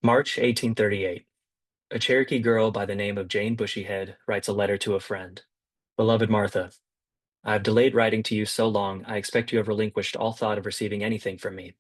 March 1838. A Cherokee girl by the name of Jane Bushyhead writes a letter to a friend. Beloved Martha, I have delayed writing to you so long, I expect you have relinquished all thought of receiving anything from me.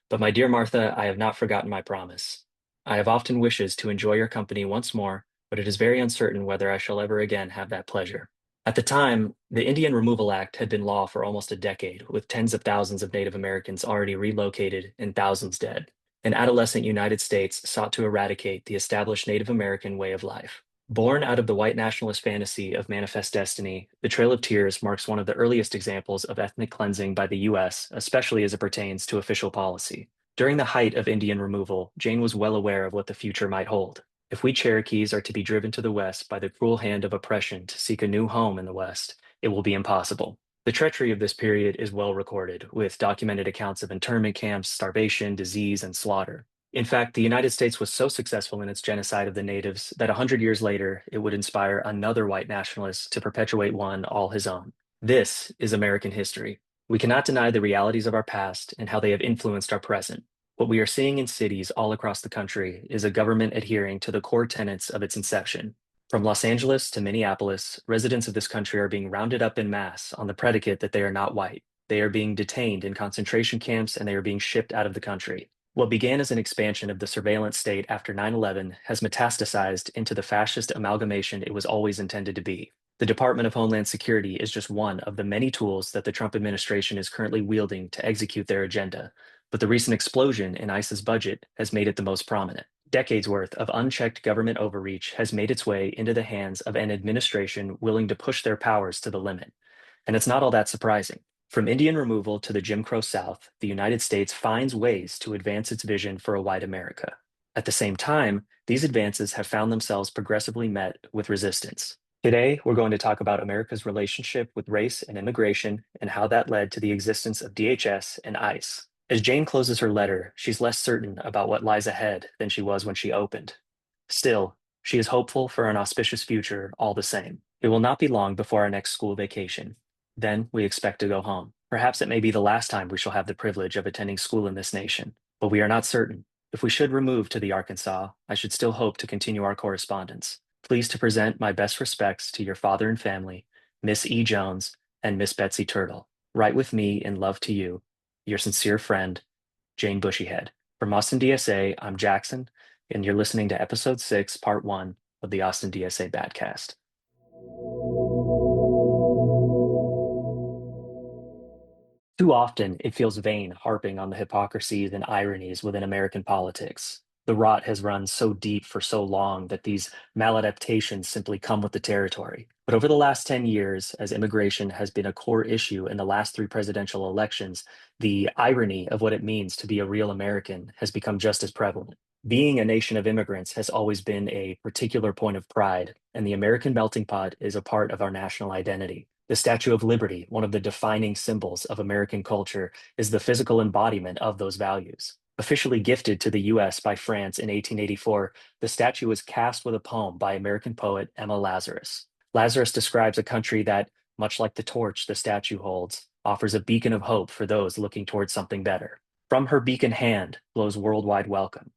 But my dear Martha, I have not forgotten my promise. I have often wishes to enjoy your company once more, but it is very uncertain whether I shall ever again have that pleasure. At the time, the Indian Removal Act had been law for almost a decade, with tens of thousands of Native Americans already relocated and thousands dead. An adolescent United States sought to eradicate the established Native American way of life. Born out of the white nationalist fantasy of manifest destiny, the Trail of Tears marks one of the earliest examples of ethnic cleansing by the U.S., especially as it pertains to official policy. During the height of Indian removal, Jane was well aware of what the future might hold. If we Cherokees are to be driven to the West by the cruel hand of oppression to seek a new home in the West, it will be impossible. The treachery of this period is well recorded, with documented accounts of internment camps, starvation, disease, and slaughter. In fact, the United States was so successful in its genocide of the natives that 100 years later, it would inspire another white nationalist to perpetuate one all his own. This is American history. We cannot deny the realities of our past and how they have influenced our present. What we are seeing in cities all across the country is a government adhering to the core tenets of its inception. From Los Angeles to Minneapolis, residents of this country are being rounded up in mass on the predicate that they are not white. They are being detained in concentration camps and they are being shipped out of the country. What began as an expansion of the surveillance state after 9/11 has metastasized into the fascist amalgamation it was always intended to be. The Department of Homeland Security is just one of the many tools that the Trump administration is currently wielding to execute their agenda, but the recent explosion in ICE's budget has made it the most prominent. Decades worth of unchecked government overreach has made its way into the hands of an administration willing to push their powers to the limit. And it's not all that surprising. From Indian removal to the Jim Crow South, the United States finds ways to advance its vision for a white America. At the same time, these advances have found themselves progressively met with resistance. Today, we're going to talk about America's relationship with race and immigration and how that led to the existence of DHS and ICE. As Jane closes her letter, she's less certain about what lies ahead than she was when she opened. Still, she is hopeful for an auspicious future all the same. It will not be long before our next school vacation. Then we expect to go home. Perhaps it may be the last time we shall have the privilege of attending school in this nation, but we are not certain. If we should remove to the Arkansas, I should still hope to continue our correspondence. Please to present my best respects to your father and family, Miss E. Jones and Miss Betsy Turtle. Write with me in love to you, your sincere friend, Jane Bushyhead. From Austin DSA, I'm Jackson, and you're listening to Episode 6, Part 1 of the Austin DSA Batcast. Too often, it feels vain harping on the hypocrisies and ironies within American politics. The rot has run so deep for so long that these maladaptations simply come with the territory. But over the last 10 years, as immigration has been a core issue in the last three presidential elections, the irony of what it means to be a real American has become just as prevalent. Being a nation of immigrants has always been a particular point of pride, and the American melting pot is a part of our national identity. The Statue of Liberty, one of the defining symbols of American culture, is the physical embodiment of those values. Officially gifted to the US by France in 1884, the statue was cast with a poem by American poet Emma Lazarus. Lazarus describes a country that, much like the torch the statue holds, offers a beacon of hope for those looking towards something better. From her beacon hand blows worldwide welcome.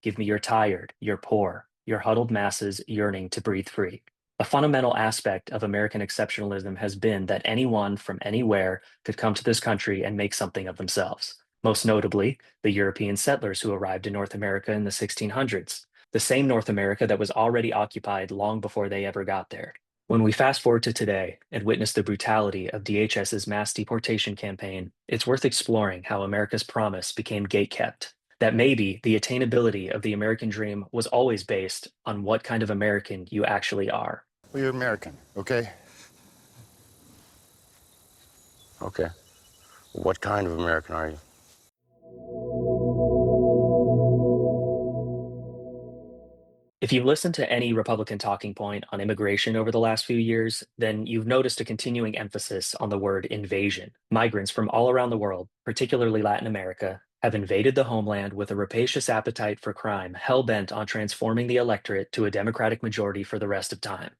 Give me your tired, your poor, your huddled masses yearning to breathe free. A fundamental aspect of American exceptionalism has been that anyone from anywhere could come to this country and make something of themselves. Most notably, the European settlers who arrived in North America in the 1600s, the same North America that was already occupied long before they ever got there. When we fast forward to today and witness the brutality of DHS's mass deportation campaign, it's worth exploring how America's promise became gatekept. That maybe the attainability of the American dream was always based on what kind of American you actually are. Well, you're American, okay? Okay. What kind of American are you? If you've listened to any Republican talking point on immigration over the last few years, then you've noticed a continuing emphasis on the word invasion. Migrants from all around the world, particularly Latin America, have invaded the homeland with a rapacious appetite for crime, hell-bent on transforming the electorate to a Democratic majority for the rest of time.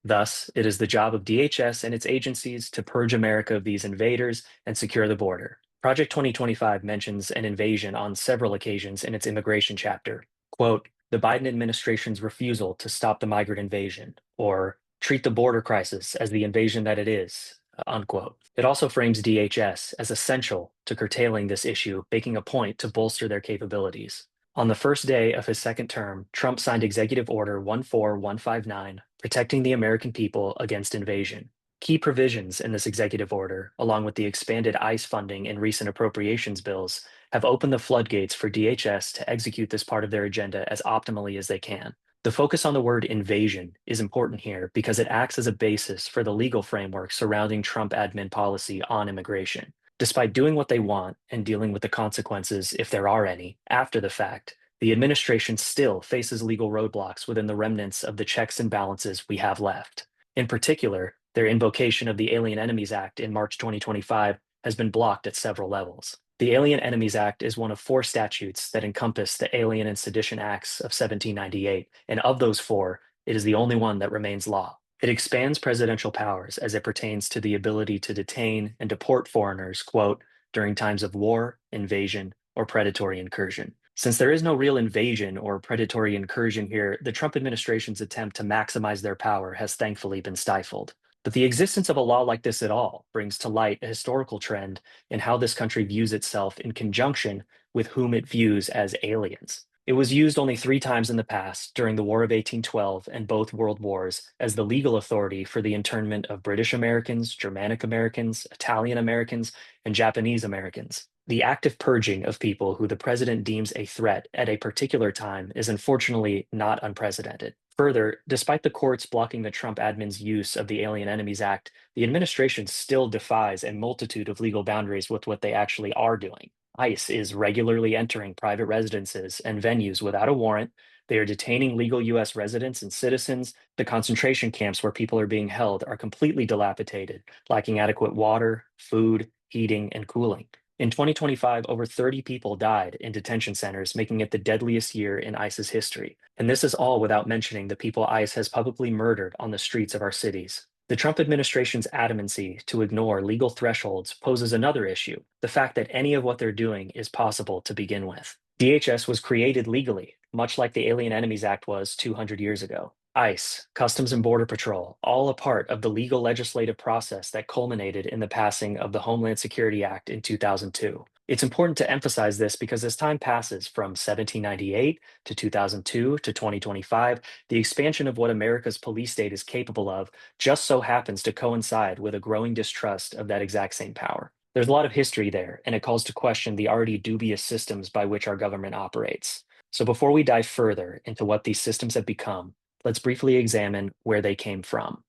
Thus, it is the job of DHS and its agencies to purge America of these invaders and secure the border. Project 2025 mentions an invasion on several occasions in its immigration chapter. Quote, the Biden administration's refusal to stop the migrant invasion, or treat the border crisis as the invasion that it is, unquote. It also frames DHS as essential to curtailing this issue, making a point to bolster their capabilities. On the first day of his second term, Trump signed Executive Order 14159, protecting the American people against invasion. Key provisions in this executive order, along with the expanded ICE funding in recent appropriations bills, have opened the floodgates for DHS to execute this part of their agenda as optimally as they can. The focus on the word invasion is important here because it acts as a basis for the legal framework surrounding Trump admin policy on immigration. Despite doing what they want and dealing with the consequences, if there are any, after the fact, the administration still faces legal roadblocks within the remnants of the checks and balances we have left. In particular, their invocation of the Alien Enemies Act in March 2025 has been blocked at several levels. The Alien Enemies Act is one of four statutes that encompass the Alien and Sedition Acts of 1798, and of those four, it is the only one that remains law. It expands presidential powers as it pertains to the ability to detain and deport foreigners, quote, during times of war, invasion, or predatory incursion. Since there is no real invasion or predatory incursion here, the Trump administration's attempt to maximize their power has thankfully been stifled. But the existence of a law like this at all brings to light a historical trend in how this country views itself in conjunction with whom it views as aliens. It was used only three times in the past during the War of 1812 and both World Wars as the legal authority for the internment of British Americans, Germanic Americans, Italian Americans, and Japanese Americans. The active purging of people who the president deems a threat at a particular time is unfortunately not unprecedented. Further, despite the courts blocking the Trump admin's use of the Alien Enemies Act, the administration still defies a multitude of legal boundaries with what they actually are doing. ICE is regularly entering private residences and venues without a warrant. They are detaining legal U.S. residents and citizens. The concentration camps where people are being held are completely dilapidated, lacking adequate water, food, heating, and cooling. In 2025, over 30 people died in detention centers, making it the deadliest year in ICE's history. And this is all without mentioning the people ICE has publicly murdered on the streets of our cities. The Trump administration's adamancy to ignore legal thresholds poses another issue, the fact that any of what they're doing is possible to begin with. DHS was created legally, much like the Alien Enemies Act was 200 years ago. ICE, Customs and Border Patrol, all a part of the legal legislative process that culminated in the passing of the Homeland Security Act in 2002. It's important to emphasize this because as time passes from 1798 to 2002 to 2025, the expansion of what America's police state is capable of just so happens to coincide with a growing distrust of that exact same power. There's a lot of history there, and it calls to question the already dubious systems by which our government operates. So before we dive further into what these systems have become, let's briefly examine where they came from.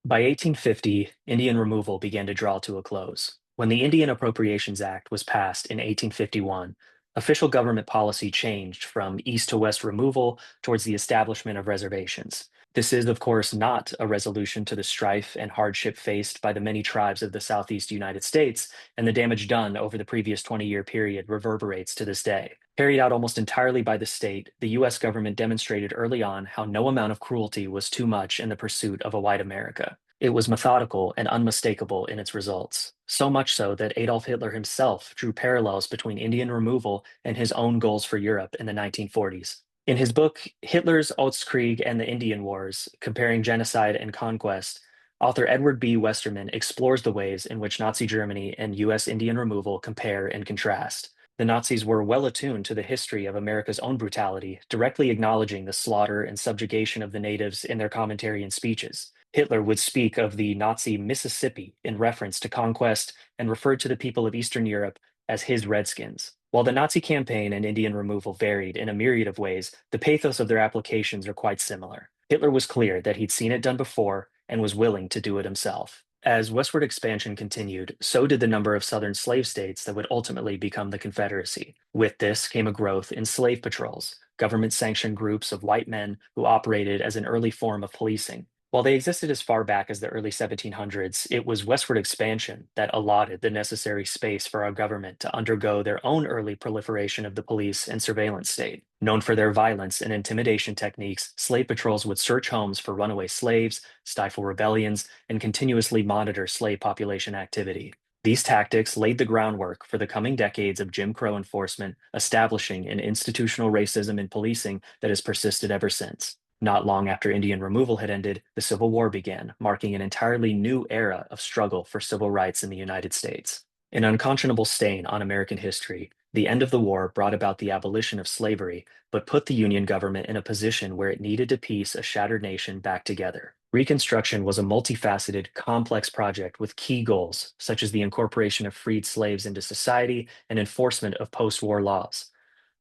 By 1850, Indian removal began to draw to a close. When the Indian Appropriations Act was passed in 1851, official government policy changed from east to west removal towards the establishment of reservations. This is, of course, not a resolution to the strife and hardship faced by the many tribes of the Southeast United States, and the damage done over the previous 20-year period reverberates to this day. Carried out almost entirely by the state, the US government demonstrated early on how no amount of cruelty was too much in the pursuit of a white America. It was methodical and unmistakable in its results, so much so that Adolf Hitler himself drew parallels between Indian removal and his own goals for Europe in the 1940s. In his book, Hitler's Ostkrieg and the Indian Wars, Comparing Genocide and Conquest, author Edward B. Westerman explores the ways in which Nazi Germany and US Indian removal compare and contrast. The Nazis were well attuned to the history of America's own brutality, directly acknowledging the slaughter and subjugation of the natives in their commentary and speeches. Hitler would speak of the Nazi Mississippi in reference to conquest and referred to the people of Eastern Europe as his Redskins. While the Nazi campaign and Indian removal varied in a myriad of ways, the pathos of their applications are quite similar. Hitler was clear that he'd seen it done before and was willing to do it himself. As westward expansion continued, so did the number of southern slave states that would ultimately become the Confederacy. With this came a growth in slave patrols, government-sanctioned groups of white men who operated as an early form of policing. While they existed as far back as the early 1700s, it was westward expansion that allotted the necessary space for our government to undergo their own early proliferation of the police and surveillance state. Known for their violence and intimidation techniques, slave patrols would search homes for runaway slaves, stifle rebellions, and continuously monitor slave population activity. These tactics laid the groundwork for the coming decades of Jim Crow enforcement, establishing an institutional racism in policing that has persisted ever since. Not long after Indian removal had ended, the Civil War began, marking an entirely new era of struggle for civil rights in the United States. An unconscionable stain on American history, the end of the war brought about the abolition of slavery, but put the Union government in a position where it needed to piece a shattered nation back together. Reconstruction was a multifaceted, complex project with key goals, such as the incorporation of freed slaves into society and enforcement of post war laws.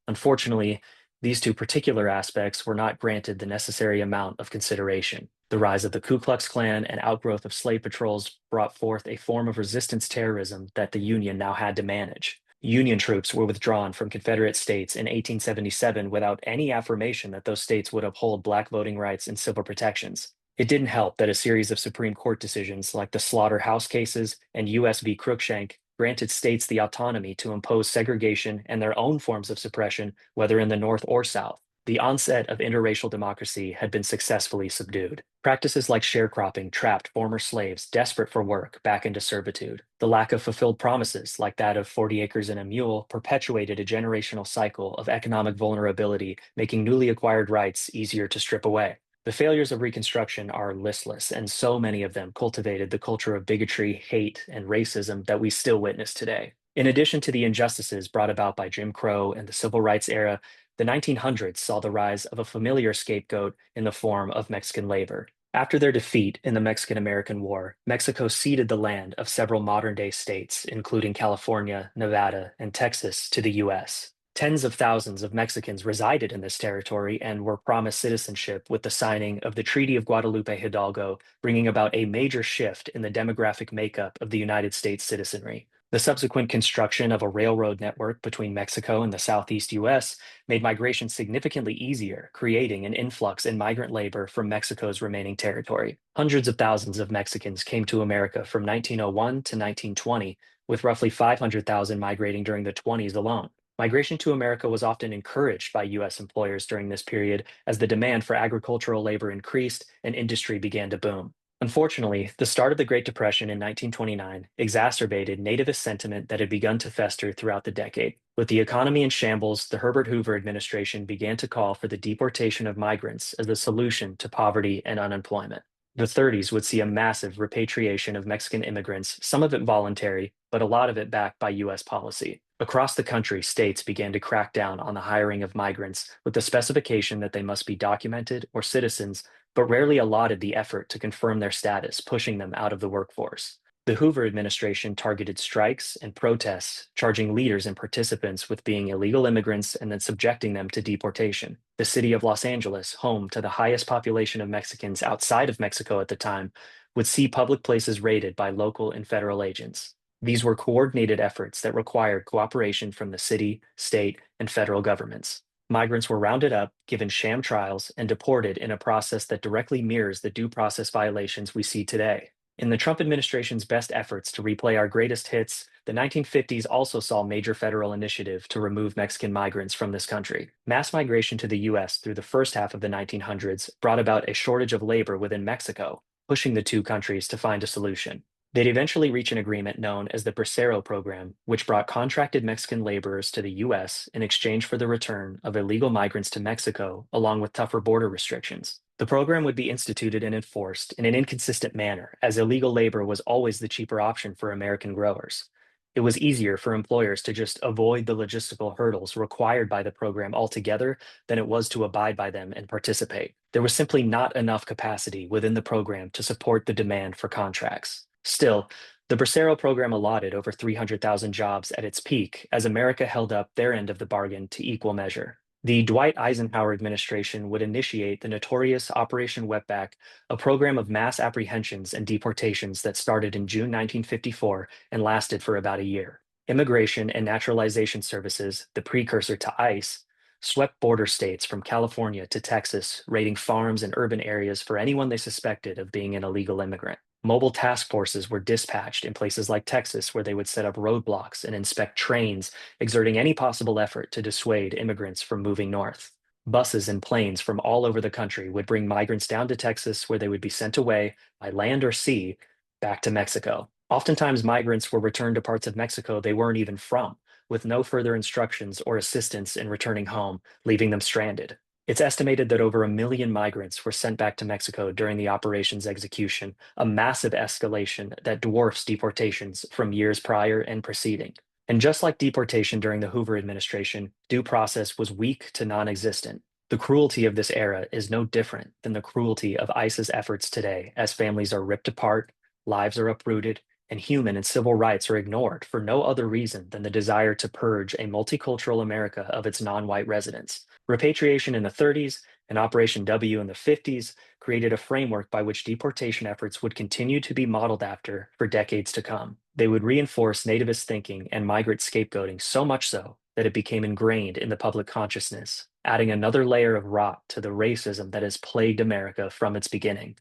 Unfortunately, these two particular aspects were not granted the necessary amount of consideration. The rise of the Ku Klux Klan and outgrowth of slave patrols brought forth a form of resistance terrorism that the Union now had to manage. Union troops were withdrawn from Confederate states in 1877 without any affirmation that those states would uphold Black voting rights and civil protections. It didn't help that a series of Supreme Court decisions like the Slaughterhouse cases and U.S. v. Cruikshank granted states the autonomy to impose segregation and their own forms of suppression, whether in the North or South. The onset of interracial democracy had been successfully subdued. Practices like sharecropping trapped former slaves desperate for work back into servitude. The lack of fulfilled promises, like that of 40 acres and a mule, perpetuated a generational cycle of economic vulnerability, making newly acquired rights easier to strip away. The failures of Reconstruction are listless, and so many of them cultivated the culture of bigotry, hate, and racism that we still witness today. In addition to the injustices brought about by Jim Crow and the Civil Rights era, the 1900s saw the rise of a familiar scapegoat in the form of Mexican labor. After their defeat in the Mexican American War, Mexico ceded the land of several modern day states, including California, Nevada, and Texas, to the US. Tens of thousands of Mexicans resided in this territory and were promised citizenship with the signing of the Treaty of Guadalupe Hidalgo, bringing about a major shift in the demographic makeup of the United States citizenry. The subsequent construction of a railroad network between Mexico and the southeast US made migration significantly easier, creating an influx in migrant labor from Mexico's remaining territory. Hundreds of thousands of Mexicans came to America from 1901 to 1920, with roughly 500,000 migrating during the 20s alone. Migration to America was often encouraged by U.S. employers during this period as the demand for agricultural labor increased and industry began to boom. Unfortunately, the start of the Great Depression in 1929 exacerbated nativist sentiment that had begun to fester throughout the decade. With the economy in shambles, the Herbert Hoover administration began to call for the deportation of migrants as the solution to poverty and unemployment. The 30s would see a massive repatriation of Mexican immigrants, some of it voluntary, but a lot of it backed by U.S. policy. Across the country, states began to crack down on the hiring of migrants with the specification that they must be documented or citizens, but rarely allotted the effort to confirm their status, pushing them out of the workforce. The Hoover administration targeted strikes and protests, charging leaders and participants with being illegal immigrants and then subjecting them to deportation. The city of Los Angeles, home to the highest population of Mexicans outside of Mexico at the time, would see public places raided by local and federal agents. These were coordinated efforts that required cooperation from the city, state, and federal governments. Migrants were rounded up, given sham trials, and deported in a process that directly mirrors the due process violations we see today. In the Trump administration's best efforts to replay our greatest hits, the 1950s also saw major federal initiative to remove Mexican migrants from this country. Mass migration to the US through the first half of the 1900s brought about a shortage of labor within Mexico, pushing the two countries to find a solution. They'd eventually reach an agreement known as the Bracero Program, which brought contracted Mexican laborers to the U.S. in exchange for the return of illegal migrants to Mexico, along with tougher border restrictions. The program would be instituted and enforced in an inconsistent manner, as illegal labor was always the cheaper option for American growers. It was easier for employers to just avoid the logistical hurdles required by the program altogether than it was to abide by them and participate. There was simply not enough capacity within the program to support the demand for contracts. Still, the Bracero program allotted over 300,000 jobs at its peak as America held up their end of the bargain to equal measure. The Dwight Eisenhower administration would initiate the notorious Operation Wetback, a program of mass apprehensions and deportations that started in June 1954 and lasted for about a year. Immigration and Naturalization Services, the precursor to ICE, swept border states from California to Texas, raiding farms and urban areas for anyone they suspected of being an illegal immigrant. Mobile task forces were dispatched in places like Texas, where they would set up roadblocks and inspect trains, exerting any possible effort to dissuade immigrants from moving north. Buses and planes from all over the country would bring migrants down to Texas, where they would be sent away by land or sea back to Mexico. Oftentimes, migrants were returned to parts of Mexico they weren't even from, with no further instructions or assistance in returning home, leaving them stranded. It's estimated that over 1 million migrants were sent back to Mexico during the operation's execution, a massive escalation that dwarfs deportations from years prior and preceding. And just like deportation during the Hoover administration, due process was weak to non existent. The cruelty of this era is no different than the cruelty of ICE's efforts today, as families are ripped apart, lives are uprooted, and human and civil rights are ignored for no other reason than the desire to purge a multicultural America of its non white residents. Repatriation in the 30s and Operation W in the 50s created a framework by which deportation efforts would continue to be modeled after for decades to come. They would reinforce nativist thinking and migrant scapegoating so much so that it became ingrained in the public consciousness, adding another layer of rot to the racism that has plagued America from its beginning.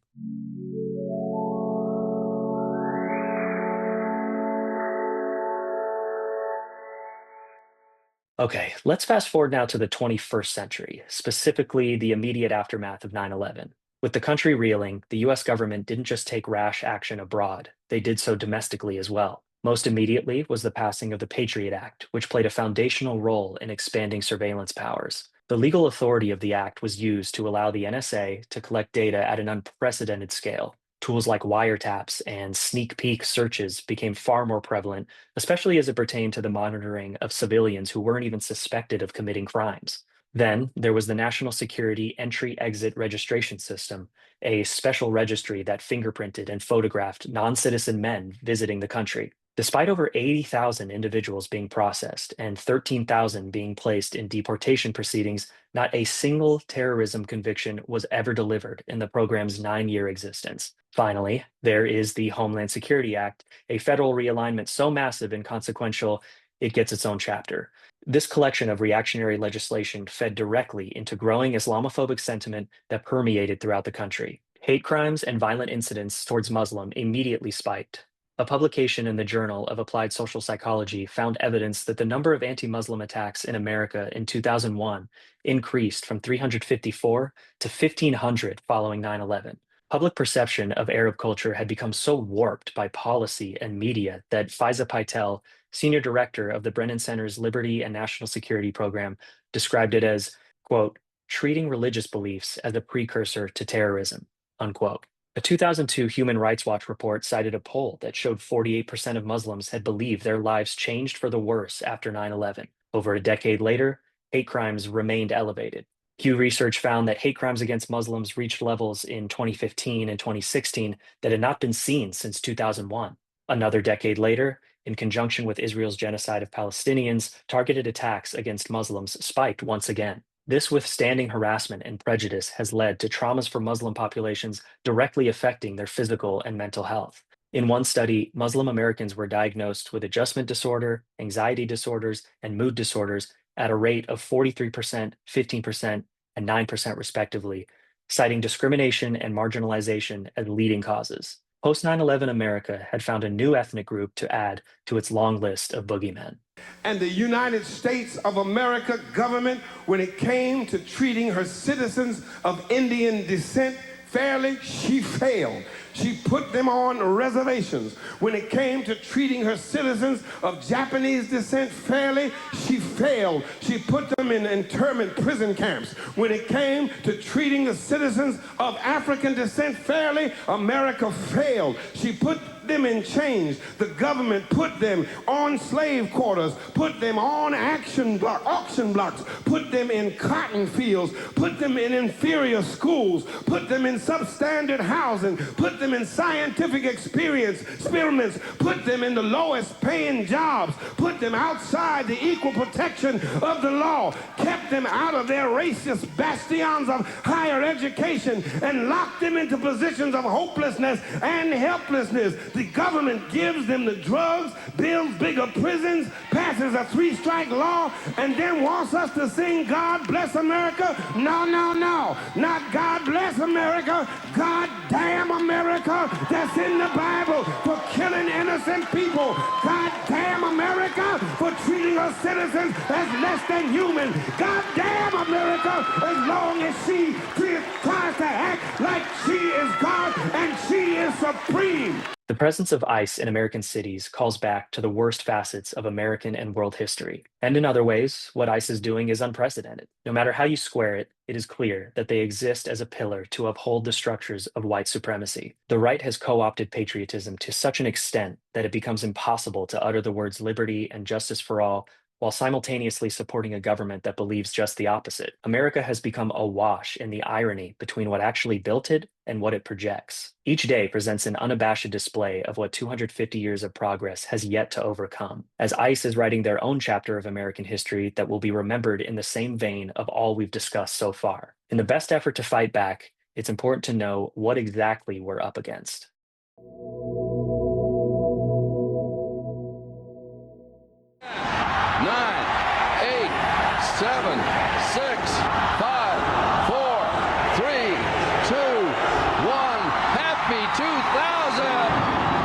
Okay, let's fast forward now to the 21st century, specifically the immediate aftermath of 9/11. With the country reeling, the US government didn't just take rash action abroad, they did so domestically as well. Most immediately was the passing of the Patriot Act, which played a foundational role in expanding surveillance powers. The legal authority of the act was used to allow the NSA to collect data at an unprecedented scale. Tools like wiretaps and sneak peek searches became far more prevalent, especially as it pertained to the monitoring of civilians who weren't even suspected of committing crimes. Then there was the National Security Entry Exit Registration System, a special registry that fingerprinted and photographed non citizen men visiting the country. Despite over 80,000 individuals being processed and 13,000 being placed in deportation proceedings, not a single terrorism conviction was ever delivered in the program's 9 year existence. Finally, there is the Homeland Security Act, a federal realignment so massive and consequential it gets its own chapter. This collection of reactionary legislation fed directly into growing Islamophobic sentiment that permeated throughout the country. Hate crimes and violent incidents towards Muslim immediately spiked. A publication in the Journal of Applied Social Psychology found evidence that the number of anti Muslim attacks in America in 2001 increased from 354 to 1,500 following 9/11. Public perception of Arab culture had become so warped by policy and media that Faiza Paitel, senior director of the Brennan Center's Liberty and National Security Program, described it as, quote, treating religious beliefs as a precursor to terrorism, unquote. A 2002 Human Rights Watch report cited a poll that showed 48% of Muslims had believed their lives changed for the worse after 9/11. Over a decade later, hate crimes remained elevated. Pew Research found that hate crimes against Muslims reached levels in 2015 and 2016 that had not been seen since 2001. Another decade later, in conjunction with Israel's genocide of Palestinians, targeted attacks against Muslims spiked once again. This withstanding harassment and prejudice has led to traumas for Muslim populations directly affecting their physical and mental health. In one study, Muslim Americans were diagnosed with adjustment disorder, anxiety disorders, and mood disorders at a rate of 43%, 15%, and 9% respectively, citing discrimination and marginalization as leading causes. Post 9/11 America had found a new ethnic group to add to its long list of boogeymen. And the United States of America government, when it came to treating her citizens of Indian descent fairly, she failed. She put them on reservations. When it came to treating her citizens of Japanese descent fairly, she failed. She put them in internment prison camps. When it came to treating the citizens of African descent fairly, America failed. She put them in chains. The government put them on slave quarters, put them on auction blocks, put them in cotton fields, put them in inferior schools, put them in substandard housing, put them in scientific experiments, put them in the lowest paying jobs, put them outside the equal protection of the law, kept them out of their racist bastions of higher education, and locked them into positions of hopelessness and helplessness. The government gives them the drugs, builds bigger prisons, passes a 3-strike law, and then wants us to sing God Bless America? No, no, no. Not God Bless America. God damn America that's in the Bible for killing innocent people. God damn America for treating her citizens as less than human. God damn America as long as she tries to act like she is God and she is supreme. The presence of ICE in American cities calls back to the worst facets of American and world history. And in other ways, what ICE is doing is unprecedented. No matter how you square it, it is clear that they exist as a pillar to uphold the structures of white supremacy. The right has co opted patriotism to such an extent that it becomes impossible to utter the words liberty and justice for all while simultaneously supporting a government that believes just the opposite. America has become awash in the irony between what actually built it and what it projects. Each day presents an unabashed display of what 250 years of progress has yet to overcome, as ICE is writing their own chapter of American history that will be remembered in the same vein of all we've discussed so far. In the best effort to fight back, it's important to know what exactly we're up against. 7, 6, 5, 4, 3, 2, 1. Happy 2000!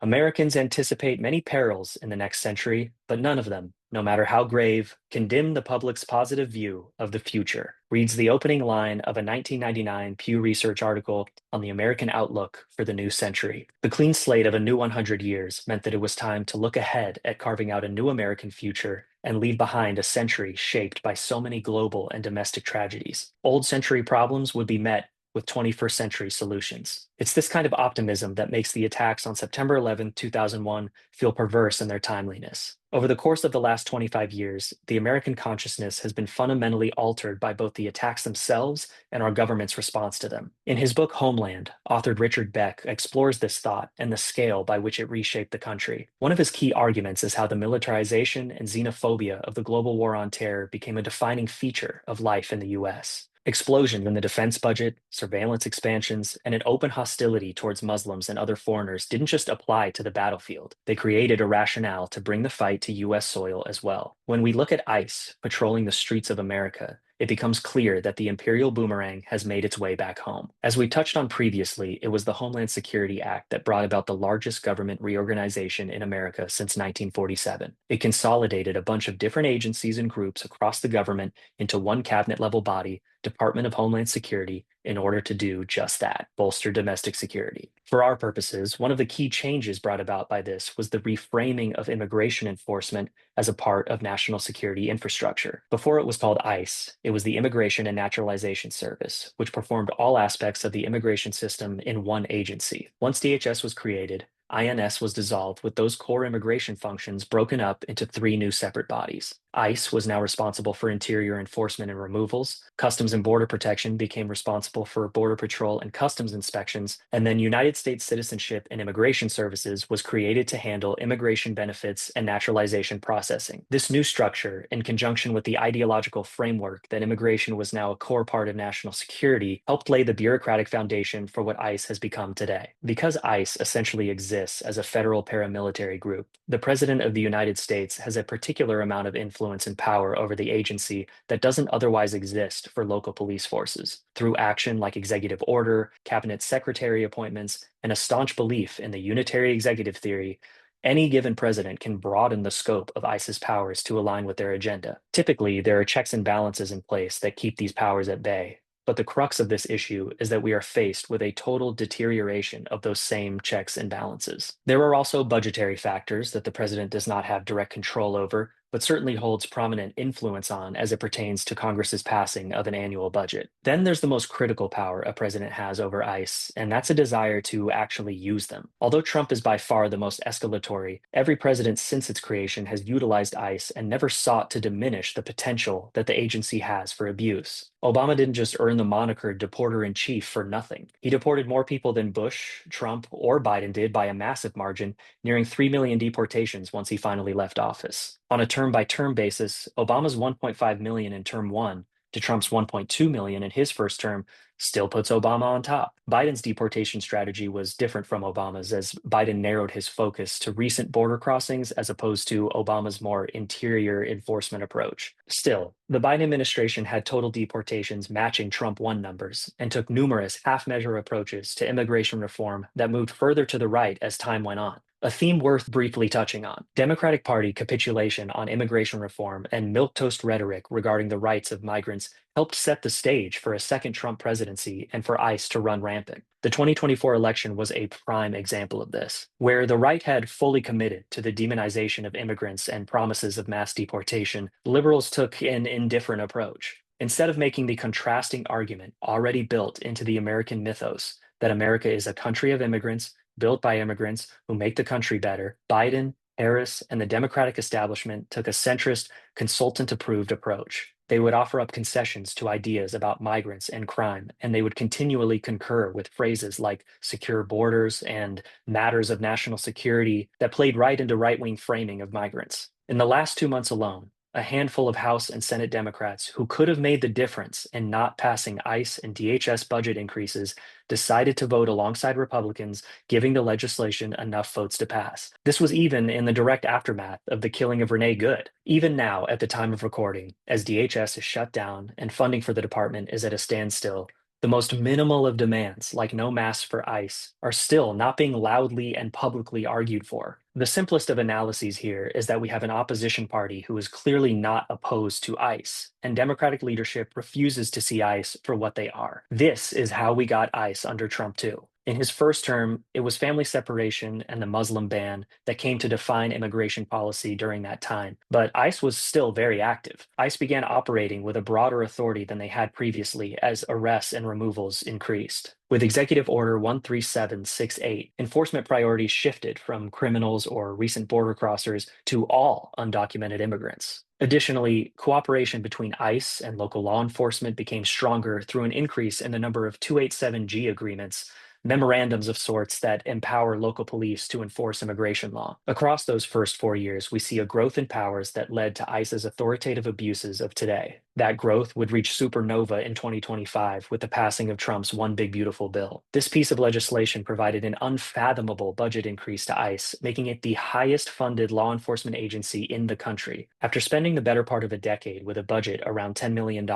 Americans anticipate many perils in the next century, but none of them, no matter how grave, can dim the public's positive view of the future, reads the opening line of a 1999 Pew Research article on the American outlook for the new century. The clean slate of a new 100 years meant that it was time to look ahead at carving out a new American future and leave behind a century shaped by so many global and domestic tragedies. Old century problems would be met with 21st century solutions. It's this kind of optimism that makes the attacks on September 11, 2001 feel perverse in their timeliness. Over the course of the last 25 years, the American consciousness has been fundamentally altered by both the attacks themselves and our government's response to them. In his book Homeland, author Richard Beck explores this thought and the scale by which it reshaped the country. One of his key arguments is how the militarization and xenophobia of the global war on terror became a defining feature of life in the US. Explosions in the defense budget, surveillance expansions, and an open hostility towards Muslims and other foreigners didn't just apply to the battlefield. They created a rationale to bring the fight to US soil as well. When we look at ICE patrolling the streets of America, it becomes clear that the imperial boomerang has made its way back home. As we touched on previously, it was the Homeland Security Act that brought about the largest government reorganization in America since 1947. It consolidated a bunch of different agencies and groups across the government into one cabinet-level body, Department of Homeland Security, in order to do just that, bolster domestic security. For our purposes, one of the key changes brought about by this was the reframing of immigration enforcement as a part of national security infrastructure. Before it was called ICE, it was the Immigration and Naturalization Service, which performed all aspects of the immigration system in one agency. Once DHS was created, INS was dissolved with those core immigration functions broken up into three new separate bodies. ICE was now responsible for interior enforcement and removals. Customs and Border Protection became responsible for Border Patrol and customs inspections. And then United States Citizenship and Immigration Services was created to handle immigration benefits and naturalization processing. This new structure, in conjunction with the ideological framework that immigration was now a core part of national security, helped lay the bureaucratic foundation for what ICE has become today. Because ICE essentially exists as a federal paramilitary group, the President of the United States has a particular amount of influence and power over the agency that doesn't otherwise exist for local police forces. Through action like executive order, cabinet secretary appointments, and a staunch belief in the unitary executive theory, any given president can broaden the scope of ICE's powers to align with their agenda. Typically, there are checks and balances in place that keep these powers at bay. But the crux of this issue is that we are faced with a total deterioration of those same checks and balances. There are also budgetary factors that the president does not have direct control over, but certainly holds prominent influence on as it pertains to Congress's passing of an annual budget. Then there's the most critical power a president has over ICE, and that's a desire to actually use them. Although Trump is by far the most escalatory, every president since its creation has utilized ICE and never sought to diminish the potential that the agency has for abuse. Obama didn't just earn the moniker deporter-in-chief for nothing. He deported more people than Bush, Trump, or Biden did by a massive margin, nearing 3 million deportations once he finally left office. On a term-by-term basis, Obama's 1.5 million in term one to Trump's 1.2 million in his first term still puts Obama on top. Biden's deportation strategy was different from Obama's, as Biden narrowed his focus to recent border crossings as opposed to Obama's more interior enforcement approach. Still, the Biden administration had total deportations matching Trump 1 numbers and took numerous half-measure approaches to immigration reform that moved further to the right as time went on. A theme worth briefly touching on. Democratic Party capitulation on immigration reform and milquetoast rhetoric regarding the rights of migrants helped set the stage for a second Trump presidency and for ICE to run rampant. The 2024 election was a prime example of this, where the right had fully committed to the demonization of immigrants and promises of mass deportation. Liberals took an indifferent approach. Instead of making the contrasting argument already built into the American mythos that America is a country of immigrants, built by immigrants who make the country better, Biden, Harris, and the Democratic establishment took a centrist, consultant-approved approach. They would offer up concessions to ideas about migrants and crime, and they would continually concur with phrases like secure borders and matters of national security that played right into right-wing framing of migrants. In the last 2 months alone, a handful of House and Senate Democrats who could have made the difference in not passing ICE and DHS budget increases decided to vote alongside Republicans, giving the legislation enough votes to pass. This was even in the direct aftermath of the killing of Renee Good. Even now, at the time of recording, as DHS is shut down and funding for the department is at a standstill, the most minimal of demands, like no masks for ICE, are still not being loudly and publicly argued for. The simplest of analyses here is that we have an opposition party who is clearly not opposed to ICE, and Democratic leadership refuses to see ICE for what they are. This is how we got ICE under Trump too. In his first term, it was family separation and the Muslim ban that came to define immigration policy during that time. But ICE was still very active. ICE began operating with a broader authority than they had previously as arrests and removals increased. With Executive Order 13768, enforcement priorities shifted from criminals or recent border crossers to all undocumented immigrants. Additionally, cooperation between ICE and local law enforcement became stronger through an increase in the number of 287G agreements, memorandums of sorts that empower local police to enforce immigration law. Across those first 4 years, we see a growth in powers that led to ICE's authoritative abuses of today. That growth would reach supernova in 2025 with the passing of Trump's One Big Beautiful Bill. This piece of legislation provided an unfathomable budget increase to ICE, making it the highest funded law enforcement agency in the country. After spending the better part of a decade with a budget around $10 million,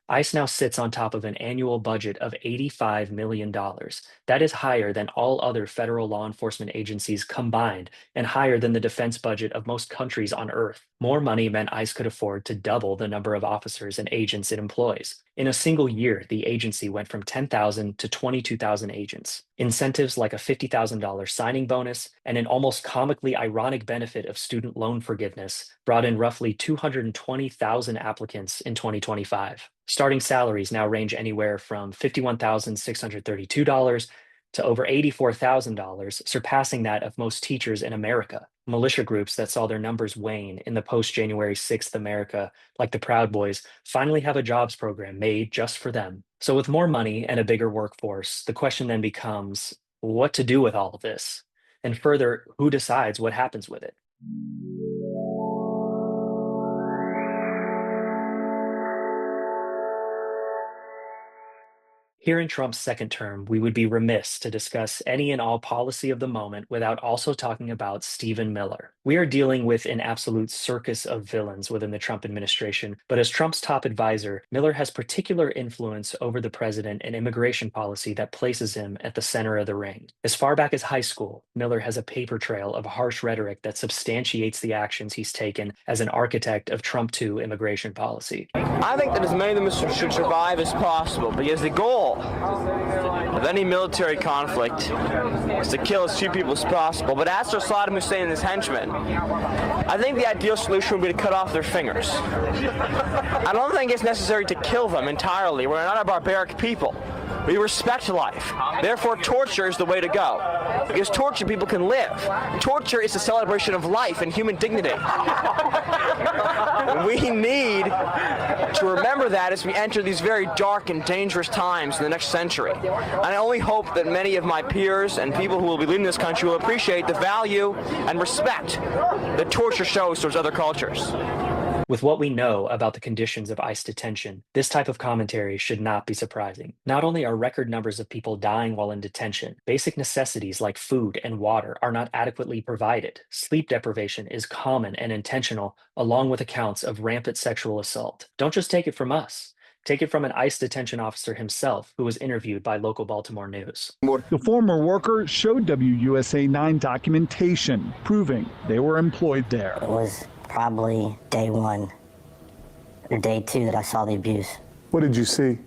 ICE now sits on top of an annual budget of $85 million. That is higher than all other federal law enforcement agencies combined and higher than the defense budget of most countries on Earth. More money meant ICE could afford to double the number of officers and agents it employs. In a single year, the agency went from 10,000 to 22,000 agents. Incentives like a $50,000 signing bonus and an almost comically ironic benefit of student loan forgiveness brought in roughly 220,000 applicants in 2025. Starting salaries now range anywhere from $51,632 to over $84,000, surpassing that of most teachers in America. Militia groups that saw their numbers wane in the post-January 6th America, like the Proud Boys, finally have a jobs program made just for them. So with more money and a bigger workforce, the question then becomes what to do with all of this? And further, who decides what happens with it? Here in Trump's second term, we would be remiss to discuss any and all policy of the moment without also talking about Stephen Miller. We are dealing with an absolute circus of villains within the Trump administration, but as Trump's top advisor, Miller has particular influence over the president and immigration policy that places him at the center of the ring. As far back as high school, Miller has a paper trail of harsh rhetoric that substantiates the actions he's taken as an architect of Trump 2 immigration policy. I think that as many of them should survive as possible, because the goal of any military conflict is to kill as few people as possible. But as for Saddam Hussein and his henchmen, I think the ideal solution would be to cut off their fingers. I don't think it's necessary to kill them entirely. We're not a barbaric people. We respect life. Therefore, torture is the way to go. Because torture people can live. Torture is a celebration of life and human dignity. We need to remember that as we enter these very dark and dangerous times in the next century. And I only hope that many of my peers and people who will be leading this country will appreciate the value and respect that torture shows towards other cultures. With what we know about the conditions of ICE detention, this type of commentary should not be surprising. Not only are record numbers of people dying while in detention, basic necessities like food and water are not adequately provided. Sleep deprivation is common and intentional, along with accounts of rampant sexual assault. Don't just take it from us. Take it from an ICE detention officer himself who was interviewed by local Baltimore News. The former worker showed WUSA 9 documentation proving they were employed there. It was probably day 1 or day 2 that I saw the abuse. What did you see?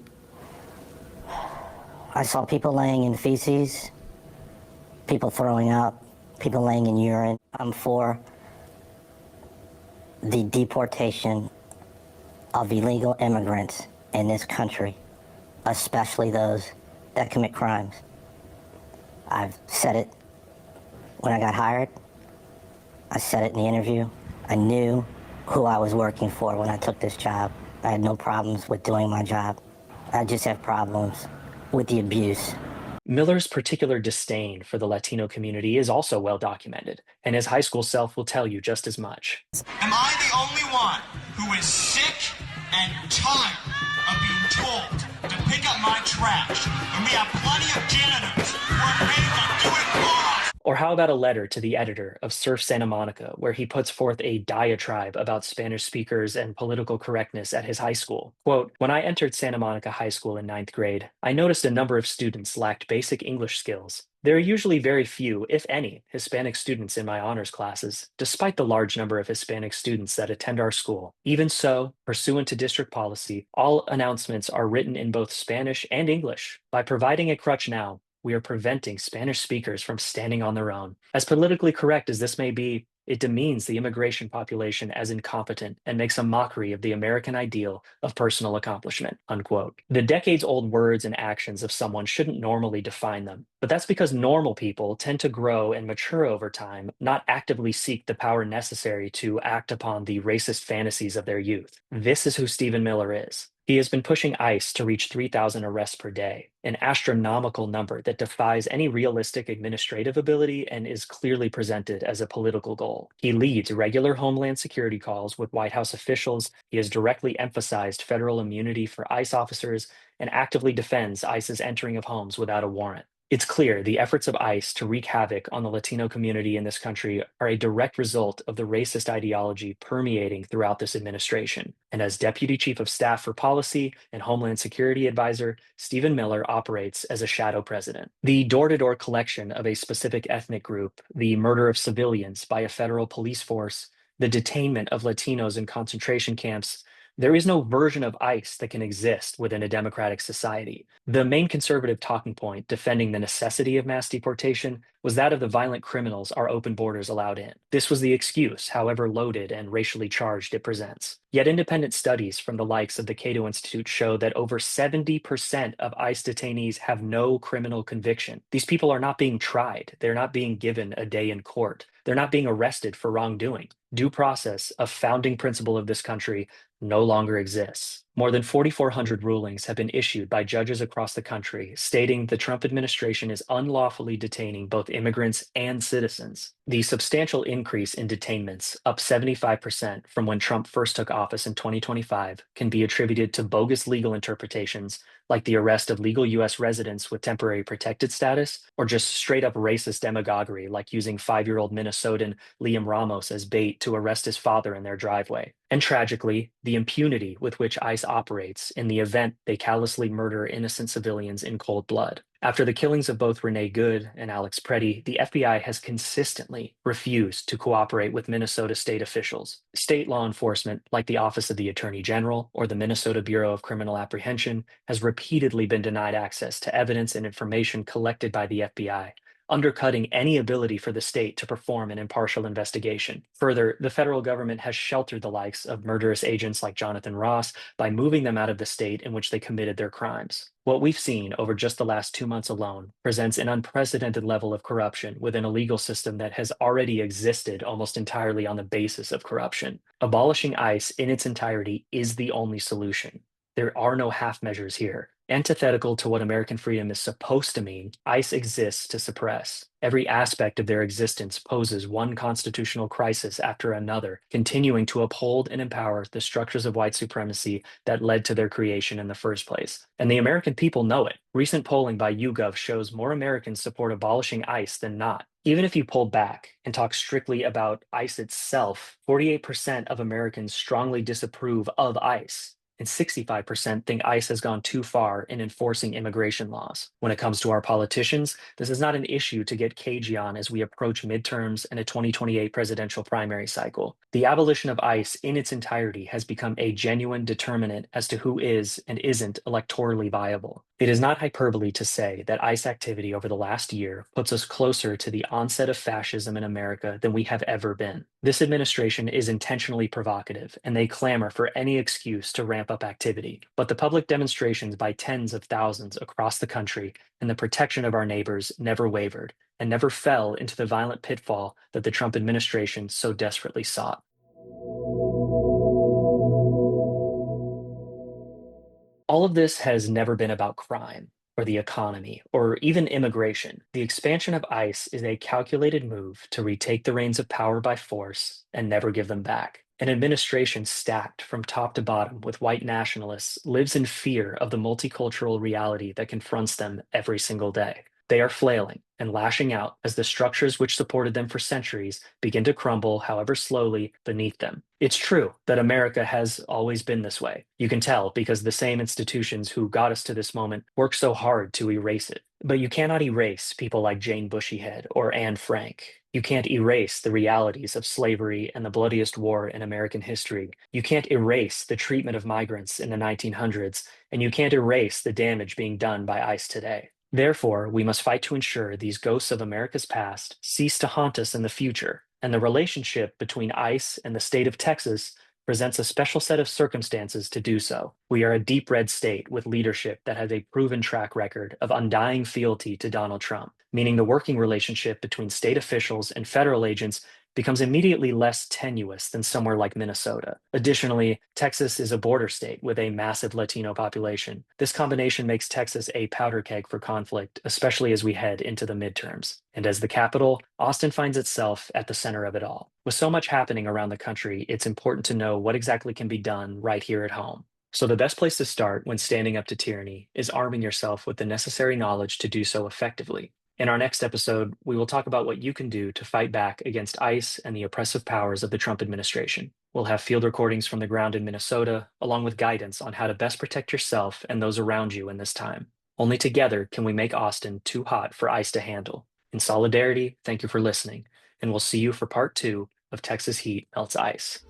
I saw people laying in feces, people throwing up, people laying in urine. I'm for the deportation of illegal immigrants in this country, especially those that commit crimes. I've said it when I got hired. I said it in the interview. I knew who I was working for when I took this job. I had no problems with doing my job. I just have problems with the abuse. Miller's particular disdain for the Latino community is also well documented, and his high school self will tell you just as much. Am I the only one who is sick and tired of being told to pick up my trash when we have plenty of janitors who are paid to do it for us? Or how about a letter to the editor of Surf Santa Monica, where he puts forth a diatribe about Spanish speakers and political correctness at his high school? Quote, "When I entered Santa Monica High School in 9th grade, I noticed a number of students lacked basic English skills. There are usually very few, if any, Hispanic students in my honors classes, despite the large number of Hispanic students that attend our school. Even so, pursuant to district policy, all announcements are written in both Spanish and English. By providing a crutch now, we are preventing Spanish speakers from standing on their own. As politically correct as this may be, it demeans the immigration population as incompetent and makes a mockery of the American ideal of personal accomplishment," unquote. The decades-old words and actions of someone shouldn't normally define them, but that's because normal people tend to grow and mature over time, not actively seek the power necessary to act upon the racist fantasies of their youth. This is who Stephen Miller is. He has been pushing ICE to reach 3,000 arrests per day, an astronomical number that defies any realistic administrative ability and is clearly presented as a political goal. He leads regular Homeland Security calls with White House officials. He has directly emphasized federal immunity for ICE officers and actively defends ICE's entering of homes without a warrant. It's clear the efforts of ICE to wreak havoc on the Latino community in this country are a direct result of the racist ideology permeating throughout this administration. And as Deputy Chief of Staff for Policy and Homeland Security Advisor, Stephen Miller operates as a shadow president. The door-to-door collection of a specific ethnic group, the murder of civilians by a federal police force, the detainment of Latinos in concentration camps, there is no version of ICE that can exist within a democratic society. The main conservative talking point defending the necessity of mass deportation was that of the violent criminals our open borders allowed in. This was the excuse, however loaded and racially charged it presents. Yet independent studies from the likes of the Cato Institute show that over 70% of ICE detainees have no criminal conviction. These people are not being tried. They're not being given a day in court. They're not being arrested for wrongdoing. Due process, a founding principle of this country, no longer exists. More than 4,400 rulings have been issued by judges across the country stating the Trump administration is unlawfully detaining both immigrants and citizens. The substantial increase in detainments, up 75% from when Trump first took office in 2025, can be attributed to bogus legal interpretations like the arrest of legal U.S. residents with temporary protected status, or just straight-up racist demagoguery like using 5-year-old Minnesotan Liam Ramos as bait to arrest his father in their driveway. And tragically, the impunity with which ICE operates in the event they callously murder innocent civilians in cold blood. After the killings of both Renee Good and Alex Preddy, the FBI has consistently refused to cooperate with Minnesota state officials. State law enforcement, like the Office of the Attorney General or the Minnesota Bureau of Criminal Apprehension, has repeatedly been denied access to evidence and information collected by the FBI, undercutting any ability for the state to perform an impartial investigation. Further, the federal government has sheltered the likes of murderous agents like Jonathan Ross by moving them out of the state in which they committed their crimes. What we've seen over just the last 2 months alone presents an unprecedented level of corruption within a legal system that has already existed almost entirely on the basis of corruption. Abolishing ICE in its entirety is the only solution. There are no half measures here. Antithetical to what American freedom is supposed to mean, ICE exists to suppress. Every aspect of their existence poses one constitutional crisis after another, continuing to uphold and empower the structures of white supremacy that led to their creation in the first place. And the American people know it. Recent polling by YouGov shows more Americans support abolishing ICE than not. Even if you pull back and talk strictly about ICE itself, 48% of Americans strongly disapprove of ICE. and 65% think ICE has gone too far in enforcing immigration laws. When it comes to our politicians, this is not an issue to get cagey on as we approach midterms and a 2028 presidential primary cycle. The abolition of ICE in its entirety has become a genuine determinant as to who is and isn't electorally viable. It is not hyperbole to say that ICE activity over the last year puts us closer to the onset of fascism in America than we have ever been. This administration is intentionally provocative, and they clamor for any excuse to ramp up activity. But the public demonstrations by tens of thousands across the country and the protection of our neighbors never wavered and never fell into the violent pitfall that the Trump administration so desperately sought. All of this has never been about crime or the economy or even immigration. The expansion of ICE is a calculated move to retake the reins of power by force and never give them back. An administration stacked from top to bottom with white nationalists lives in fear of the multicultural reality that confronts them every single day. They are flailing and lashing out as the structures which supported them for centuries begin to crumble, however slowly, beneath them. It's true that America has always been this way. You can tell because the same institutions who got us to this moment work so hard to erase it. But you cannot erase people like Jane Bushyhead or Anne Frank. You can't erase the realities of slavery and the bloodiest war in American history. You can't erase the treatment of migrants in the 1900s, and you can't erase the damage being done by ICE today. Therefore, we must fight to ensure these ghosts of America's past cease to haunt us in the future, and the relationship between ICE and the state of Texas presents a special set of circumstances to do so. We are a deep red state with leadership that has a proven track record of undying fealty to Donald Trump, meaning the working relationship between state officials and federal agents becomes immediately less tenuous than somewhere like Minnesota. Additionally, Texas is a border state with a massive Latino population. This combination makes Texas a powder keg for conflict, especially as we head into the midterms. And as the capital, Austin finds itself at the center of it all. With so much happening around the country, it's important to know what exactly can be done right here at home. So the best place to start when standing up to tyranny is arming yourself with the necessary knowledge to do so effectively. In our next episode, we will talk about what you can do to fight back against ICE and the oppressive powers of the Trump administration. We'll have field recordings from the ground in Minnesota, along with guidance on how to best protect yourself and those around you in this time. Only together can we make Austin too hot for ICE to handle. In solidarity, thank you for listening, and we'll see you for part 2 of Texas Heat Melts Ice.